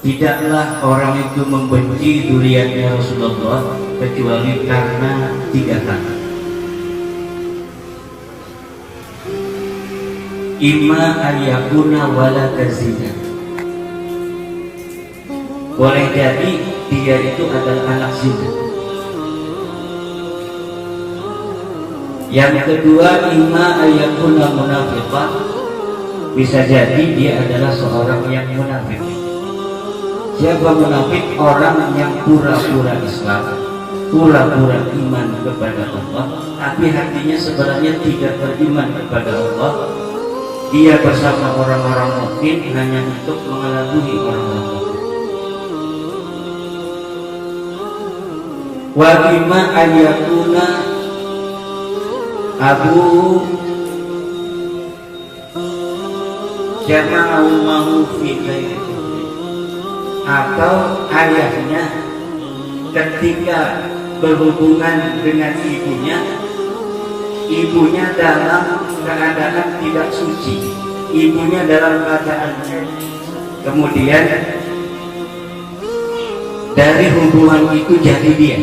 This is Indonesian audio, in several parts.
tidaklah orang itu membenci dzurriyyatnya Rasulullah kecuali karena 3 hal. Imma ayyakuna wala zina, boleh jadi dia itu adalah anak zina. Yang kedua, imma ayyakuna munafiqan, bisa jadi dia adalah seorang yang munafik. Siapa munafik? Orang yang pura-pura Islam, pura-pura iman kepada Allah, tapi hatinya sebenarnya tidak beriman kepada Allah. Dia bersama orang-orang mukmin hanya untuk mengelabui orang-orang mukmin. Wa imma ayyakuna abu jama'u fi ghairi, atau ayahnya ketika berhubungan dengan ibunya dalam keadaan tidak suci, ibunya dalam keadaan kemudian dari hubungan itu jadi dia.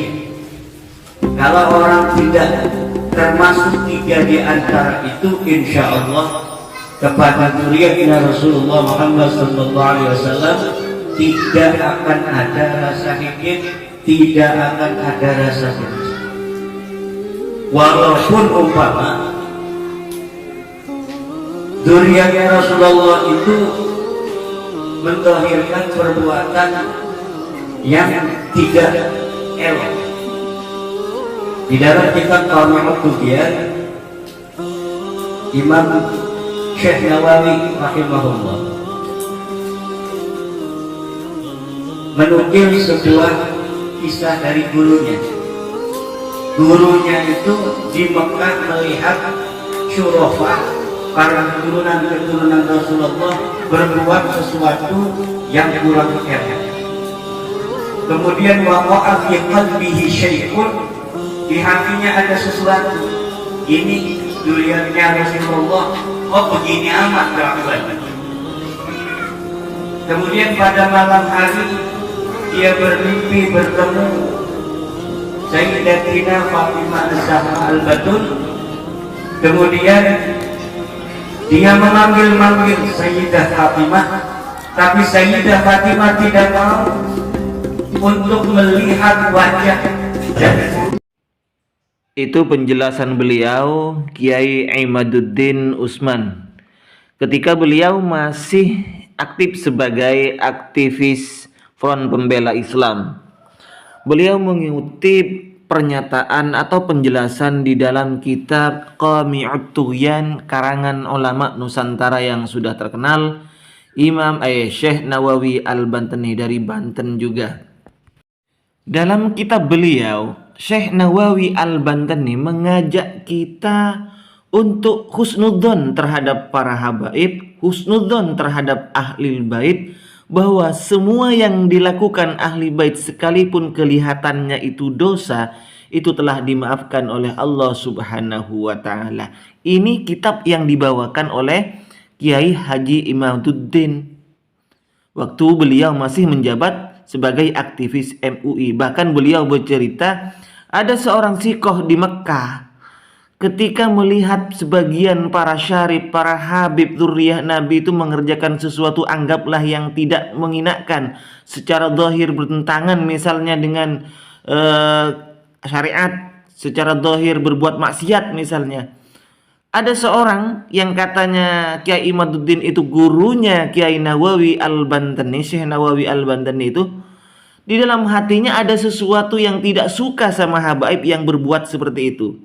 Kalau orang tidak termasuk 3 di antara itu, insya Allah kepada dzurriyyatnya Rasulullah Muhammad SAW tidak akan ada rasa hikit, tidak akan ada rasa benci. Walaupun umpama dzurriyyatnya Rasulullah itu menzahirkan perbuatan yang tidak elok. Di dalam kitab Qami'ut Tugyan, Imam Syekh Nawawi rahimahullah menukil sebuah kisah dari gurunya. Gurunya itu di Mekah melihat syurafah, para keturunan Rasulullah berbuat sesuatu yang kurang enak. Kemudian waqa'a fi qalbihi syai'un, di hatinya ada sesuatu. Ini dzurriyyatnya Rasulullah, oh begini amat kelakuan. Kemudian pada malam hari dia bermimpi bertemu Sayyidatina Fatimah Az-Zahra Al-Batul. Kemudian dia memanggil Sayyidah Fatimah, tapi Sayyidah Fatimah tidak mau untuk melihat wajah dan itu penjelasan beliau Kiai Imaduddin Utsman ketika beliau masih aktif sebagai aktivis Front Pembela Islam. Beliau mengutip pernyataan atau penjelasan di dalam kitab Qami'ut Tugyan karangan ulama Nusantara yang sudah terkenal, Imam Syekh Nawawi Al-Bantani dari Banten juga. Dalam kitab beliau, Syekh Nawawi Al-Bantani mengajak kita untuk husnudzon terhadap para habaib, husnudzon terhadap ahlil bait, bahwa semua yang dilakukan ahli bait sekalipun kelihatannya itu dosa, itu telah dimaafkan oleh Allah Subhanahu wa taala. Ini kitab yang dibawakan oleh Kiai Haji Imaduddin waktu beliau masih menjabat sebagai aktivis MUI. Bahkan beliau bercerita ada seorang sikoh di Mekah ketika melihat sebagian para syarif, para habib dzurriyyah Nabi itu mengerjakan sesuatu anggaplah yang tidak menginakkan, secara zahir bertentangan misalnya dengan syariat, secara zahir berbuat maksiat misalnya. Ada seorang yang katanya Kiai Imaduddin itu gurunya Kiai Nawawi Al-Bantani, Syekh Nawawi Al-Bantani itu, di dalam hatinya ada sesuatu yang tidak suka sama habaib yang berbuat seperti itu.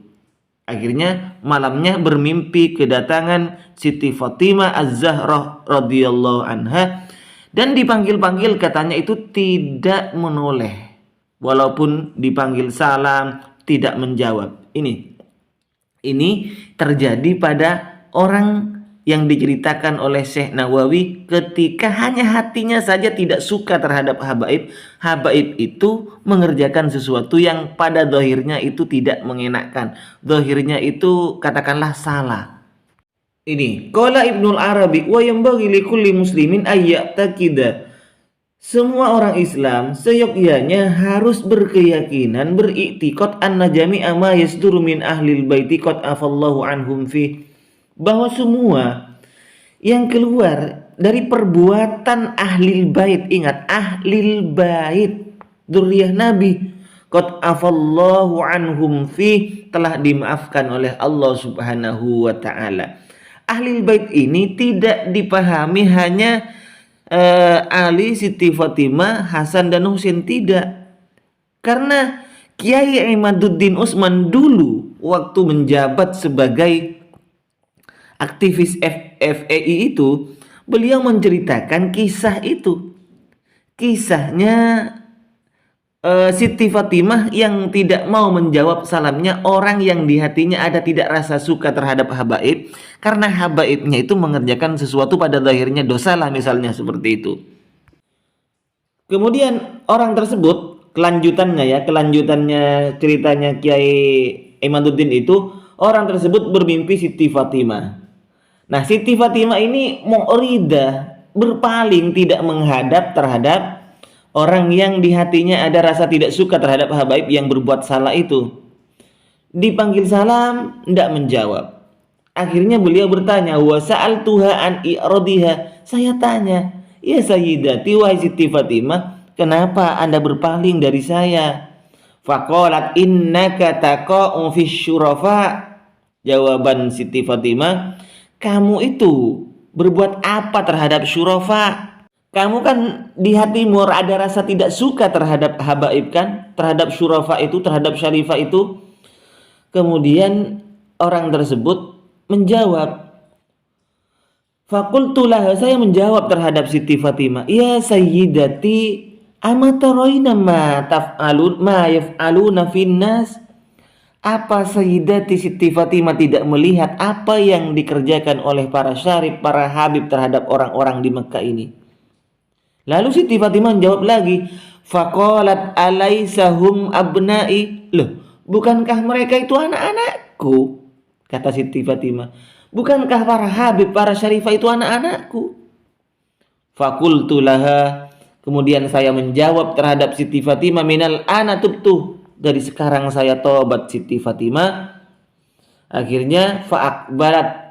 Akhirnya malamnya bermimpi kedatangan Siti Fatimah Az-Zahra radhiyallahu anha dan dipanggil-panggil, katanya itu tidak menoleh. Walaupun dipanggil salam tidak menjawab. Ini terjadi pada orang yang diceritakan oleh Syekh Nawawi ketika hanya hatinya saja tidak suka terhadap habaib. Habaib itu mengerjakan sesuatu yang pada zahirnya itu tidak mengenakkan. Zahirnya itu katakanlah salah. Ini qala Ibnul Arabi wa yanbaghi likulli muslimin ayya'taqida semua orang Islam seyogyanya harus berkeyakinan, beriktikad anna jami'a ma yasduru min ahlil baiti qad afallahu anhum fi, bahwa semua yang keluar dari perbuatan ahlil bait, ingat ahlil bait, dzurriyyah Nabi, qad afallahu anhum fi, telah dimaafkan oleh Allah Subhanahu wa taala. Ahlil bait ini tidak dipahami hanya Ali, Siti Fatimah, Hasan dan Husain, tidak. Karena Kiai Imaduddin Utsman dulu waktu menjabat sebagai aktivis FPI itu, beliau menceritakan kisah itu. Kisahnya Siti Fatimah yang tidak mau menjawab salamnya orang yang di hatinya ada tidak rasa suka terhadap habaib, karena habaibnya itu mengerjakan sesuatu pada lahirnya dosa lah, misalnya seperti itu. Kemudian orang tersebut, kelanjutannya ceritanya Kiai Imaduddin itu, orang tersebut bermimpi Siti Fatimah. Nah, Siti Fatimah ini mu'ridah, berpaling, tidak menghadap terhadap orang yang di hatinya ada rasa tidak suka terhadap habaib yang berbuat salah itu. Dipanggil salam, tidak menjawab. Akhirnya beliau bertanya, wa sa'altuha an i'radiha. Saya tanya, ya Sayyidati, wahai Siti Fatimah, kenapa Anda berpaling dari saya? Faqalat innaka taqa'u fi syurafa. Jawaban Siti Fatimah, kamu itu berbuat apa terhadap syurafa? Kamu kan di hatimu ada rasa tidak suka terhadap habaib kan, terhadap syurafa itu, terhadap syarifah itu. Kemudian orang tersebut menjawab, fakultulah, saya menjawab terhadap Siti Fatimah, ya Sayyidati, amataroina ma taf'alun ma yaf'aluna finnas. Apa Sayyidati Siti Fatimah tidak melihat apa yang dikerjakan oleh para syarif, para habib terhadap orang-orang di Mekah ini? Lalu Siti Fatimah menjawab lagi, faqalat alaisahum abna'i. Loh, bukankah mereka itu anak-anakku? Kata Siti Fatimah, bukankah para habib, para syarifah itu anak-anakku? Fakultu laha, kemudian saya menjawab terhadap Siti Fatimah, minal ana tubtu, dari sekarang saya tobat Siti Fatimah. Akhirnya fa'akbarat,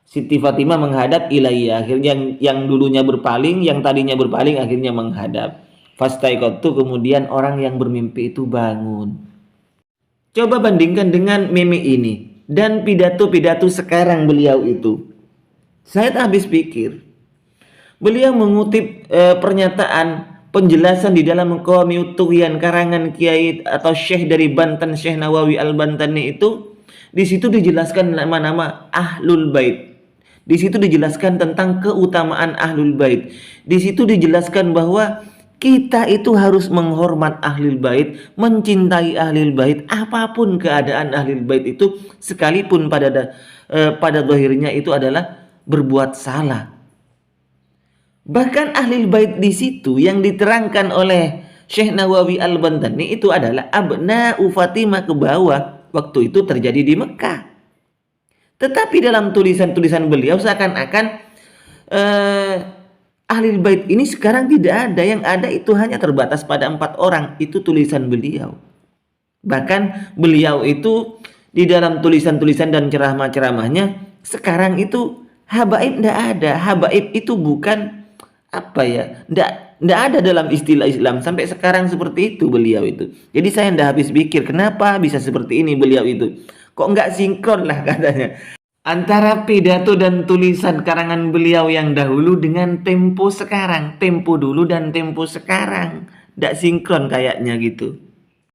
Siti Fatimah menghadap ilayya. Akhirnya yang dulunya berpaling, yang tadinya berpaling akhirnya menghadap. Fastaiqatu, kemudian orang yang bermimpi itu bangun. Coba bandingkan dengan mimpi ini dan pidato-pidato sekarang beliau itu. Saya tak habis pikir. Beliau mengutip pernyataan penjelasan di dalam Qawmi Tughyan karangan Kiai atau Syekh dari Banten, Syekh Nawawi Al-Bantani itu. Di situ dijelaskan nama-nama Ahlul Bait. Di situ dijelaskan tentang keutamaan Ahlul Bait. Di situ dijelaskan bahwa kita itu harus menghormat Ahlul Bait, mencintai Ahlul Bait, apapun keadaan Ahlul Bait itu, sekalipun pada zahirnya itu adalah berbuat salah. Bahkan Ahlul Bait di situ yang diterangkan oleh Syekh Nawawi Al-Bantani itu adalah abna'u Fatimah ke bawah, waktu itu terjadi di Mekah. Tetapi dalam tulisan-tulisan beliau seakan-akan Ahlul Bait ini sekarang tidak ada, yang ada itu hanya terbatas pada 4 orang. Itu tulisan beliau. Bahkan beliau itu di dalam tulisan-tulisan dan ceramah-ceramahnya sekarang itu habaib tidak ada. Habaib itu bukan tidak ada dalam istilah Islam sampai sekarang seperti itu beliau itu. Jadi saya tidak habis pikir kenapa bisa seperti ini beliau itu. Kok nggak sinkron lah katanya antara pidato dan tulisan karangan beliau yang dahulu dengan tempo sekarang, tempo dulu dan tempo sekarang, nggak sinkron kayaknya gitu.